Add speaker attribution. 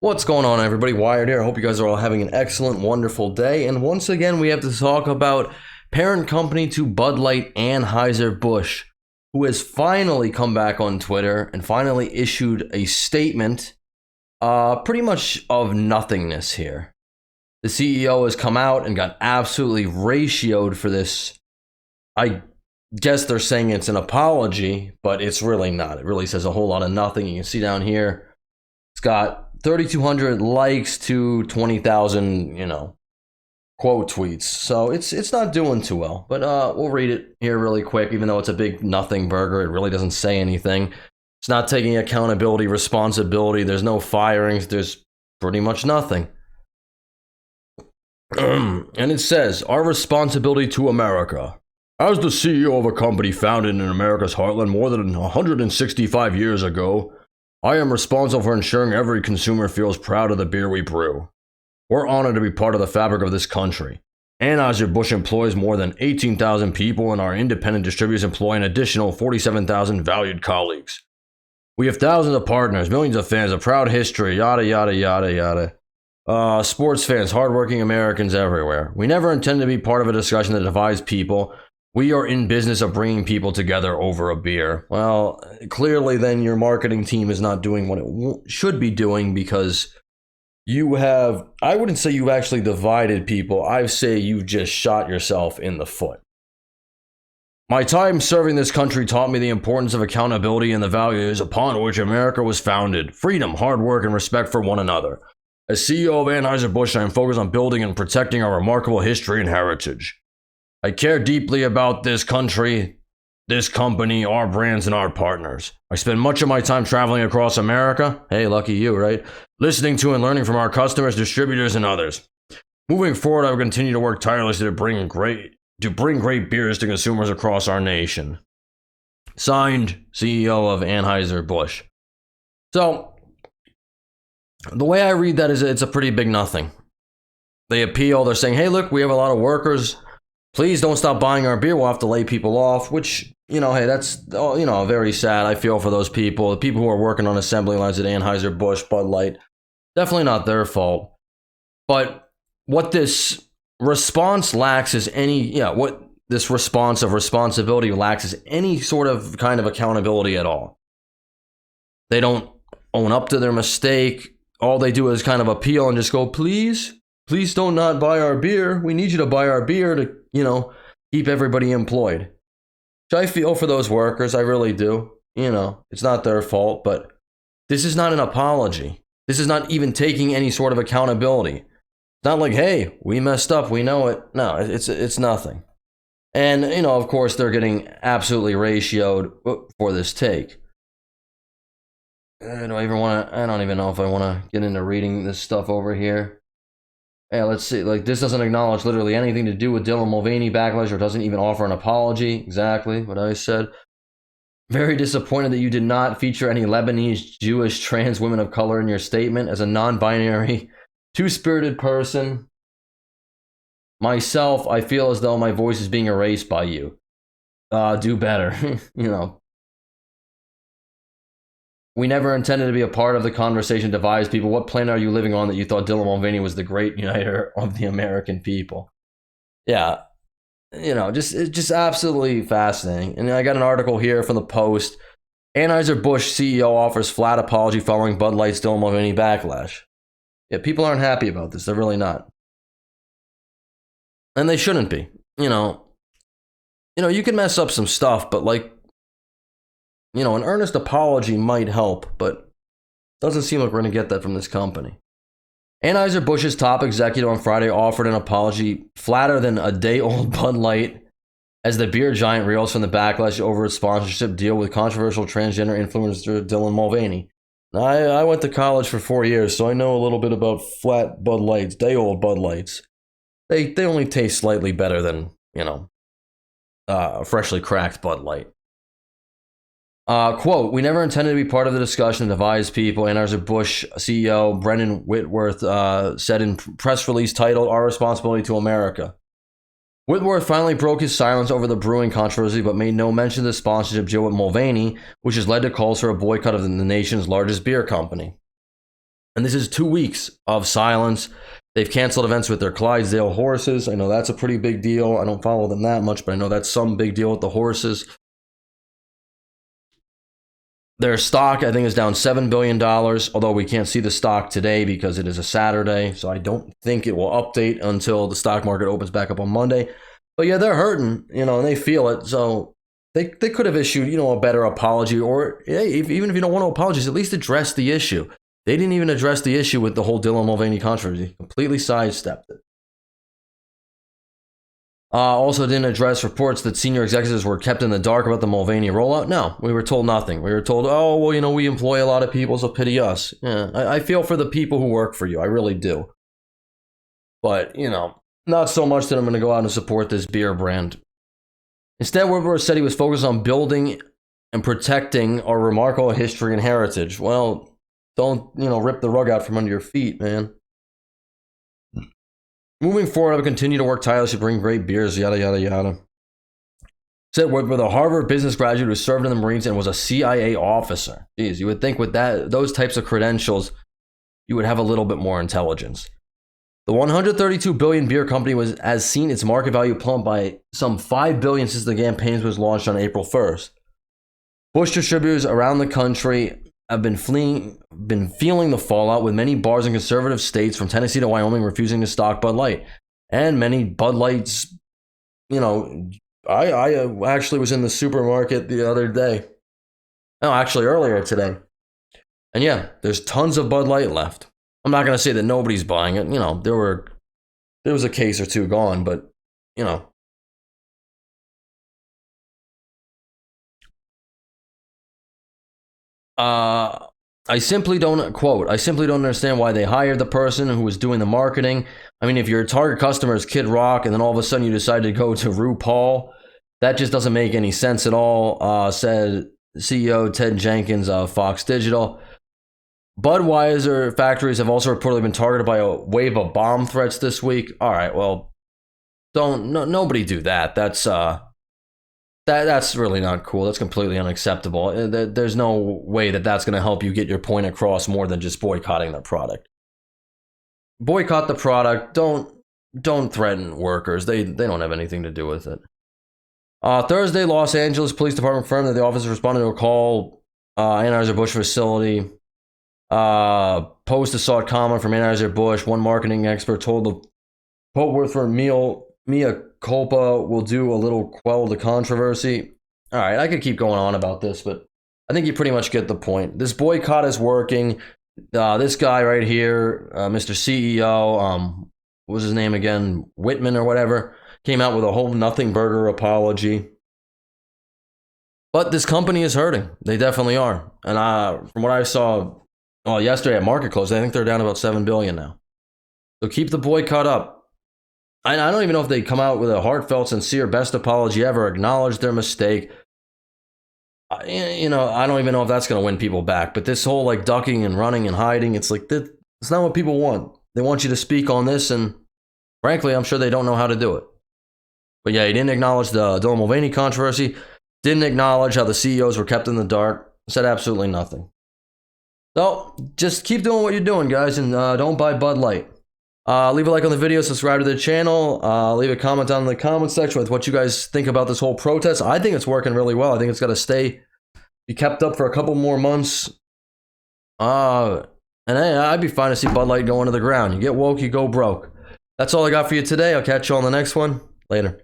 Speaker 1: What's going on, everybody? Wired here. I hope you guys are all having an excellent, wonderful day. And once again, we have to talk about parent company to Budlight, Anheuser-Busch, who has finally come back on Twitter and finally issued a statement pretty much of nothingness here. The CEO has come out and got absolutely ratioed for this. I guess they're saying it's an apology, but it's really not. It really says a whole lot of nothing. You can see down here, it's got 3,200 likes to 20,000, quote tweets. So it's not doing too well. But we'll read it here really quick, even though it's a big nothing burger. It really doesn't say anything. It's not taking accountability, responsibility. There's no firings. There's pretty much nothing. And it says, our responsibility to America. As the CEO of a company founded in America's heartland more than 165 years ago, I am responsible for ensuring every consumer feels proud of the beer we brew. We're honored to be part of the fabric of this country. Anheuser-Busch employs more than 18,000 people, and our independent distributors employ an additional 47,000 valued colleagues. We have thousands of partners, millions of fans, a proud history, yada, yada, yada, yada. Sports fans, hardworking Americans everywhere. We never intend to be part of a discussion that divides people. We are in business of bringing people together over a beer. Well, clearly then your marketing team is not doing what it should be doing, because you have, I wouldn't say you've actually divided people. I say you've just shot yourself in the foot. My time serving this country taught me the importance of accountability and the values upon which America was founded. Freedom, hard work, and respect for one another. As CEO of Anheuser-Busch, I am focused on building and protecting our remarkable history and heritage. I care deeply about this country, this company, our brands, and our partners. I spend much of my time traveling across America. Hey, lucky you, right? Listening to and learning from our customers, distributors, and others. Moving forward, I will continue to work tirelessly to bring great beers to consumers across our nation. Signed, CEO of Anheuser-Busch. So, the way I read that is it's a pretty big nothing. They appeal. They're saying, hey, look, we have a lot of workers. Please don't stop buying our beer. We'll have to lay people off, which, hey, that's, very sad. I feel for those people. The people who are working on assembly lines at Anheuser-Busch, Budlight, definitely not their fault. But what this response lacks is what this response of responsibility lacks is any sort of kind of accountability at all. They don't own up to their mistake. All they do is kind of appeal and just go, please don't not buy our beer. We need you to buy our beer to, keep everybody employed. So I feel for those workers. I really do. It's not their fault, but this is not an apology. This is not even taking any sort of accountability. It's not like, hey, we messed up. We know it. No, it's nothing. And, of course, they're getting absolutely ratioed for this take. I don't even know if I want to get into reading this stuff over here. Yeah, let's see. This doesn't acknowledge literally anything to do with Dylan Mulvaney Backlash, or doesn't even offer an apology. Exactly what I said. Very disappointed that you did not feature any Lebanese, Jewish, trans women of color in your statement. As a non-binary, two-spirited person, myself, I feel as though my voice is being erased by you. Do better. We never intended to be a part of the conversation divides people. What planet are you living on that you thought Dylan Mulvaney was the great uniter of the American people? Yeah, just absolutely fascinating. And I got an article here from the Post. Anheuser-Busch CEO offers flat apology following Bud Light's Dylan Mulvaney backlash. Yeah, people aren't happy about this. They're really not. And they shouldn't be. You can mess up some stuff, but an earnest apology might help, but doesn't seem like we're going to get that from this company. Anheuser-Busch's top executive on Friday offered an apology flatter than a day-old Bud Light as the beer giant reels from the backlash over its sponsorship deal with controversial transgender influencer Dylan Mulvaney. Now, I went to college for 4 years, so I know a little bit about flat Bud Lights, day-old Bud Lights. They only taste slightly better than, freshly cracked Bud Light. Quote, we never intended to be part of the discussion that divides people. Anheuser-Busch CEO Brendan Whitworth said in press release titled, Our Responsibility to America. Whitworth finally broke his silence over the brewing controversy, but made no mention of the sponsorship deal with Mulvaney, which has led to calls for a boycott of the nation's largest beer company. And this is 2 weeks of silence. They've canceled events with their Clydesdale horses. I know that's a pretty big deal. I don't follow them that much, but I know that's some big deal with the horses. Their stock, I think, is down $7 billion, although we can't see the stock today because it is a Saturday, so I don't think it will update until the stock market opens back up on Monday. But yeah, they're hurting, and they feel it, so they could have issued, a better apology, or hey, even if you don't want to apologize, at least address the issue. They didn't even address the issue with the whole Dylan Mulvaney controversy. Completely sidestepped it. Also didn't address reports that senior executives were kept in the dark about the Mulvaney rollout. No, we were told nothing. We were told, oh, well, we employ a lot of people, so pity us. Yeah, I feel for the people who work for you. I really do. But, not so much that I'm going to go out and support this beer brand. Instead, Woodward said he was focused on building and protecting our remarkable history and heritage. Well, don't, rip the rug out from under your feet, man. Moving forward, I will continue to work tirelessly to bring great beers, yada, yada, yada. Said Woodward, a Harvard business graduate who served in the Marines and was a CIA officer. Jeez, you would think with those types of credentials, you would have a little bit more intelligence. The 132 billion beer company has seen its market value plummet by some $5 billion since the campaign was launched on April 1st. Bush distributors around the country have been feeling the fallout, with many bars in conservative states from Tennessee to Wyoming refusing to stock Bud Light. And many Bud Lights, I actually was in the supermarket the other day. No, actually earlier today. And yeah, there's tons of Bud Light left. I'm not going to say that nobody's buying it. There was a case or two gone, but, I simply don't understand why they hired the person who was doing the marketing. I mean, if your target customer is Kid Rock and then all of a sudden you decide to go to RuPaul, that just doesn't make any sense at all, said CEO Ted Jenkins of Fox Digital. Budweiser factories have also reportedly been targeted by a wave of bomb threats this week. All right, well, nobody do that. That's really not cool. That's completely unacceptable. There's no way that that's going to help you get your point across more than just boycotting their product. Boycott the product. Don't threaten workers. They don't have anything to do with it. Thursday, Los Angeles Police Department confirmed that the officers responded to a call Anheuser-Busch facility. Post-assault comment from Anheuser-Busch. One marketing expert told the Pope word for Mia culpa will do a little quell the controversy. All right, I could keep going on about this, but I think you pretty much get the point. This boycott is working. This guy right here, Mr. CEO, what was his name again? Whitman or whatever, came out with a whole nothing burger apology. But this company is hurting. They definitely are. And from what I saw yesterday at market close, I think they're down about $7 billion now. So keep the boycott up. I don't even know if they come out with a heartfelt, sincere, best apology ever, acknowledge their mistake. I don't even know if that's going to win people back. But this whole ducking and running and hiding, it's it's not what people want. They want you to speak on this, and frankly, I'm sure they don't know how to do it. But yeah, he didn't acknowledge the Dylan Mulvaney controversy, didn't acknowledge how the CEOs were kept in the dark, said absolutely nothing. So just keep doing what you're doing, guys, and don't buy Bud Light. Leave a like on the video, subscribe to the channel, leave a comment down in the comment section with what you guys think about this whole protest. I think it's working really well. I think it's got to be kept up for a couple more months. And hey, I'd be fine to see Bud Light go into the ground. You get woke, you go broke. That's all I got for you today. I'll catch you on the next one. Later.